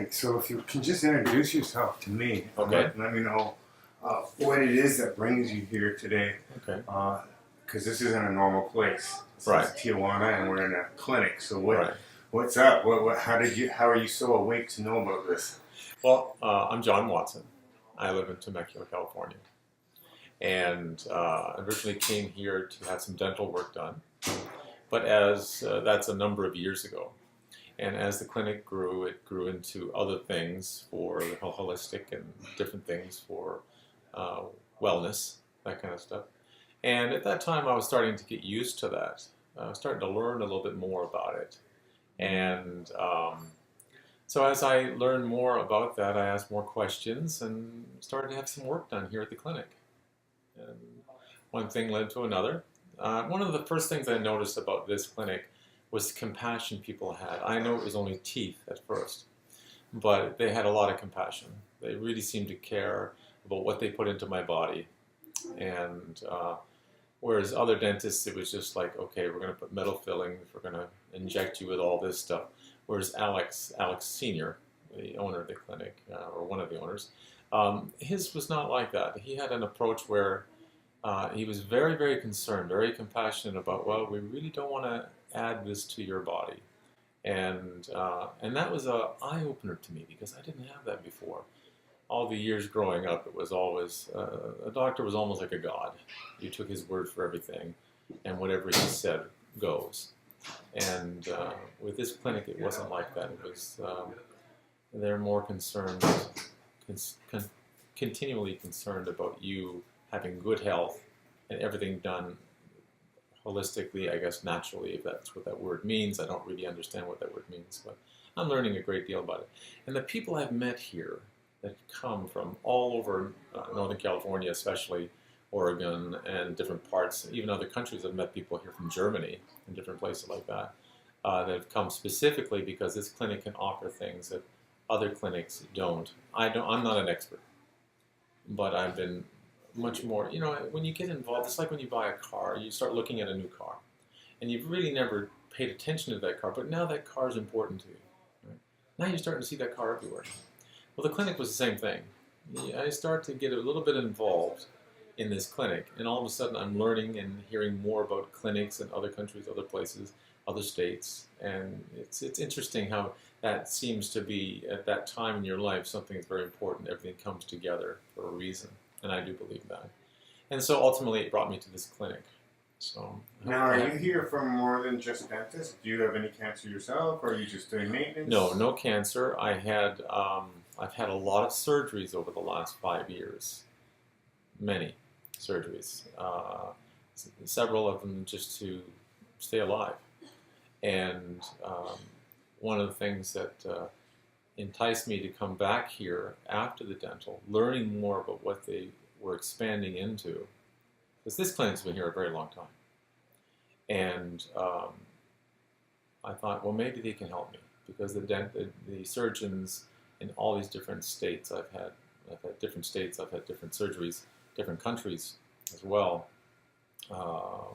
right. So if you can just introduce yourself to me, Okay. let me know what it is that brings you here today. Okay. Because this isn't a normal place. This Right. is Tijuana, and we're in a clinic. So Right. what's up? How are you so awake to know about this? Well, I'm John Watson. I live in Temecula, California, and originally came here to have some dental work done. But as that's a number of years ago, and as the clinic grew, it grew into other things for the holistic and different things for uh, wellness, that kind of stuff. And at that time, I was starting to get used to that. I was starting to learn a little bit more about it. And so as I learned more about that, I asked more questions and started to have some work done here at the clinic. And one thing led to another. One of the first things I noticed about this clinic was the compassion people had. I know it was only teeth at first, but they had a lot of compassion. They really seemed to care about what they put into my body. And whereas other dentists, it was just like, okay, we're going to put metal fillings, we're going to inject you with all this stuff. Whereas Alex Sr., the owner of the clinic, or one of the owners, his was not like that. He had an approach where he was very, very concerned, very compassionate about, well, we really don't want to add this to your body. And that was an eye-opener to me because I didn't have that before. All the years growing up, it was always, a doctor was almost like a god. You took his word for everything, and whatever he said goes. And with this clinic, it wasn't like that. It was, they're more concerned, continually concerned about you having good health and everything done holistically, I guess naturally, if that's what that word means. I don't really understand what that word means, but I'm learning a great deal about it. And the people I've met here that come from all over Northern California, especially Oregon and different parts, even other countries. I've met people here from Germany and different places like that that have come specifically because this clinic can offer things that other clinics don't. I'm not an expert, but I've been much more, when you get involved, it's like when you buy a car, you start looking at a new car, and you've really never paid attention to that car, but now that car is important to you. Right? Now you're starting to see that car everywhere. Well, the clinic was the same thing. I start to get a little bit involved in this clinic, and all of a sudden I'm learning and hearing more about clinics in other countries, other places, other states, and it's interesting how that seems to be, at that time in your life, something that's very important. Everything comes together for a reason, and I do believe that. And so ultimately it brought me to this clinic. So Now, are you here for more than just dentists? Do you have any cancer yourself, or are you just doing maintenance? No cancer. I've had a lot of surgeries over the last 5 years. Many surgeries. Several of them just to stay alive. And one of the things that enticed me to come back here after the dental, learning more about what they were expanding into, because this clinic's been here a very long time. And I thought, well, maybe they can help me, because the surgeons in all these different states, I've had different states, I've had different surgeries, different countries as well,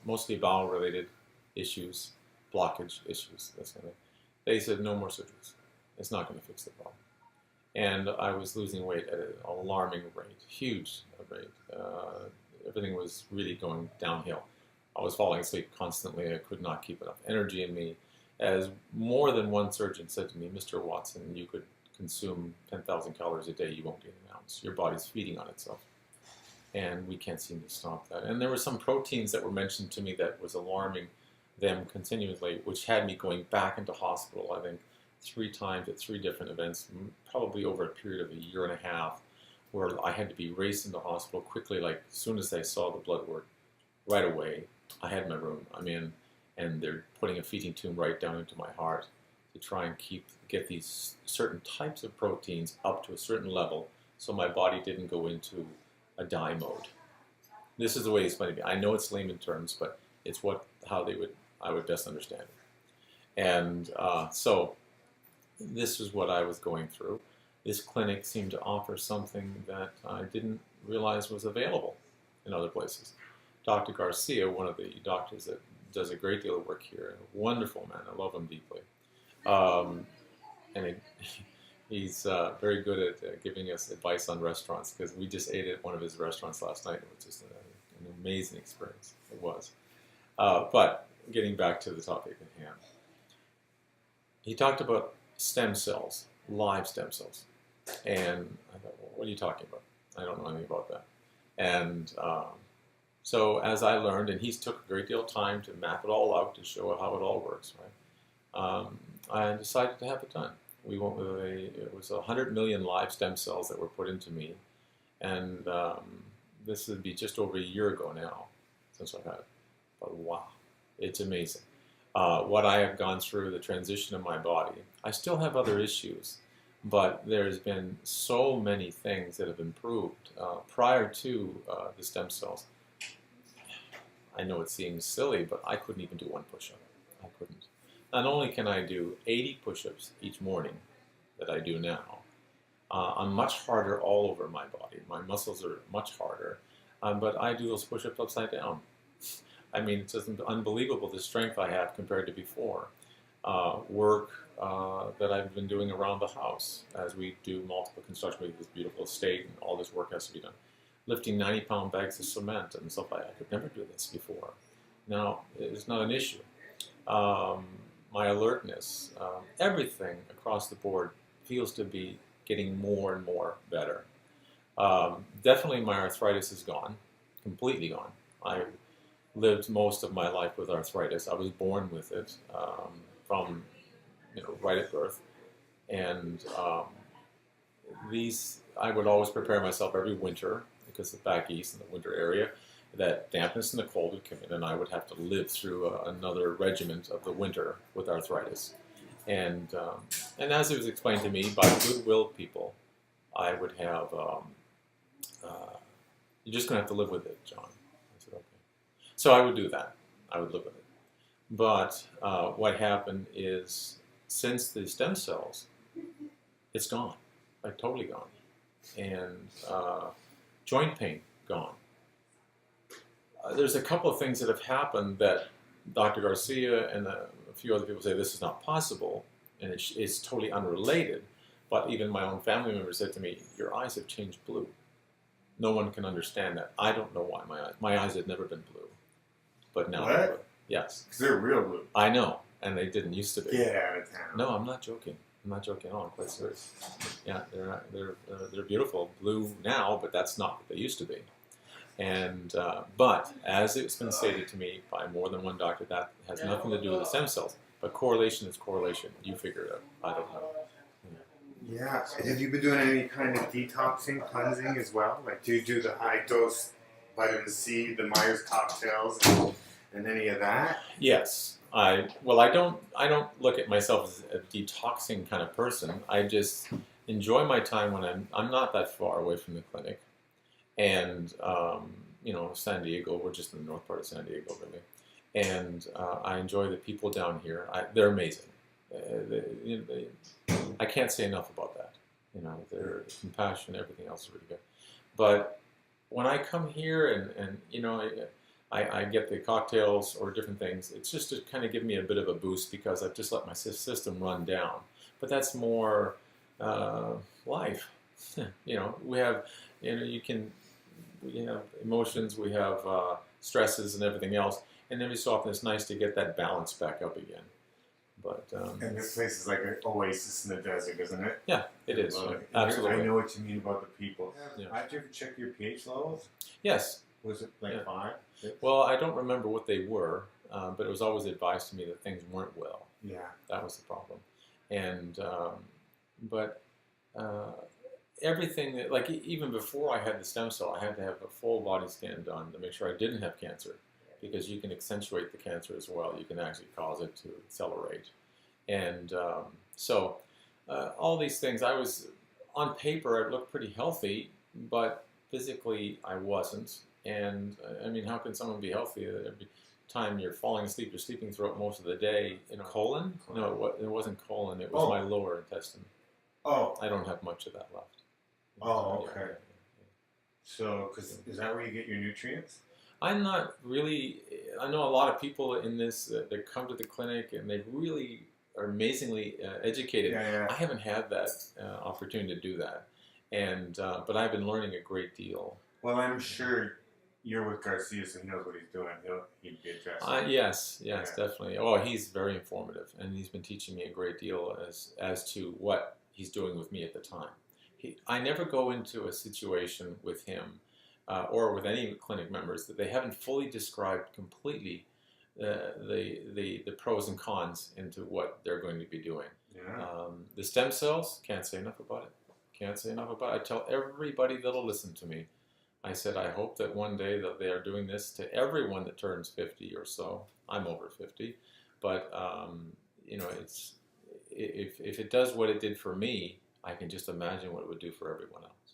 mostly bowel-related issues, blockage issues, this kind of thing. They said no more surgeries. It's not going to fix the problem. And I was losing weight at an alarming rate, huge rate. Everything was really going downhill. I was falling asleep constantly. I could not keep enough energy in me. As more than one surgeon said to me, Mr. Watson, you could consume 10,000 calories a day, you won't gain an ounce. Your body's feeding on itself. And we can't seem to stop that. And there were some proteins that were mentioned to me that was alarming them continuously, which had me going back into hospital, I think, 3 times at 3 different events, probably over a period of a year and a half, where I had to be racing to hospital quickly, like as soon as I saw the blood work, right away, I had my room, I'm in, and they're putting a feeding tube right down into my heart to try and get these certain types of proteins up to a certain level so my body didn't go into a die mode. This is the way it's going to be. I know it's layman terms, but it's how I would best understand it. And so this is what I was going through. This clinic seemed to offer something that I didn't realize was available in other places. Dr. Garcia, one of the doctors that does a great deal of work here, a wonderful man, I love him deeply. And He's very good at giving us advice on restaurants because we just ate at one of his restaurants last night. It was just an amazing experience. It was. But getting back to the topic at hand, he talked about stem cells, live stem cells. And I thought, well, what are you talking about? I don't know anything about that. And so as I learned, and he's took a great deal of time to map it all out to show how it all works, right? I decided to have it done. We went with it was 100 million live stem cells that were put into me. And this would be just over a year ago now since I've had it. But wow, it's amazing. What I have gone through, the transition of my body. I still have other issues, but there's been so many things that have improved prior to the stem cells. I know it seems silly, but I couldn't even do one push-up. I couldn't. Not only can I do 80 push-ups each morning that I do now, I'm much harder all over my body. My muscles are much harder, but I do those push-ups upside down. I mean, it's just unbelievable the strength I have compared to before. Work that I've been doing around the house as we do multiple construction with this beautiful estate and all this work has to be done. Lifting 90-pound bags of cement and stuff like that. I could never do this before. Now, it's not an issue. My alertness, everything across the board feels to be getting more and more better. Definitely my arthritis is gone, completely gone. I lived most of my life with arthritis. I was born with it from, right at birth. And I would always prepare myself every winter because the back east in the winter area, that dampness and the cold would come in, and I would have to live through another regiment of the winter with arthritis. And as it was explained to me by goodwill people, I would have, you're just going to have to live with it, John. I said, okay. So I would do that. I would live with it. But what happened is, since the stem cells, it's gone, like totally gone. And joint pain, gone. There's a couple of things that have happened that Dr. Garcia and a few other people say this is not possible, and it's totally unrelated. But even my own family member said to me, your eyes have changed blue. No one can understand that. I don't know why my eyes had never been blue. But now they're blue. Yes. Because they're real blue. I know, and they didn't used to be. Get out of town. No, I'm not joking. I'm not joking at all. I'm quite serious. Yeah, they're beautiful blue now, but that's not what they used to be. And but as it's been stated to me by more than one doctor, that has nothing to do with the stem cells. But correlation is correlation. You figure it out. I don't know. Yeah. Have you been doing any kind of detoxing, cleansing as well? Like, do you do the high dose vitamin C, the Myers cocktails, and any of that? Yes. I don't look at myself as a detoxing kind of person. I just enjoy my time when I'm not that far away from the clinic. And, San Diego, we're just in the north part of San Diego, really. And I enjoy the people down here. They're amazing. I can't say enough about that. Their compassion, everything else is really good. But when I come here and I get the cocktails or different things, it's just to kind of give me a bit of a boost because I've just let my system run down. But that's more life. We have, we have emotions, we have stresses and everything else. And every so often it's nice to get that balance back up again. But and this place is like an oasis in the desert, isn't it? Yeah, it is. Well, Absolutely. I know what you mean about the people. Yeah. Did you ever check your pH levels? Yes. Was it like 5? 6? Well, I don't remember what they were, but it was always advised to me that things weren't well. Yeah. That was the problem. And, everything, that, even before I had the stem cell, I had to have a full body scan done to make sure I didn't have cancer. Because you can accentuate the cancer as well. You can actually cause it to accelerate. And so all these things, on paper, I looked pretty healthy, but physically I wasn't. And how can someone be healthy every time you're falling asleep, you're sleeping throughout most of the day? Colon? No, it wasn't colon. It was my lower intestine. Oh. I don't have much of that left. Oh, okay. So, is that where you get your nutrients? I'm not really. I know a lot of people in this that come to the clinic and they really are amazingly educated. Yeah, I haven't had that opportunity to do that, and but I've been learning a great deal. Well, I'm sure you're with Garcia, so he knows what he's doing. He'd be addressing. Yes, Yeah. definitely. Oh, he's very informative, and he's been teaching me a great deal as to what he's doing with me at the time. I never go into a situation with him or with any clinic members that they haven't fully described completely the pros and cons into what they're going to be doing. Yeah. The stem cells, can't say enough about it. Can't say enough about it. I tell everybody that'll listen to me. I said, I hope that one day that they are doing this to everyone that turns 50 or so. I'm over 50, but you know, it's if it does what it did for me, I can just imagine what it would do for everyone else.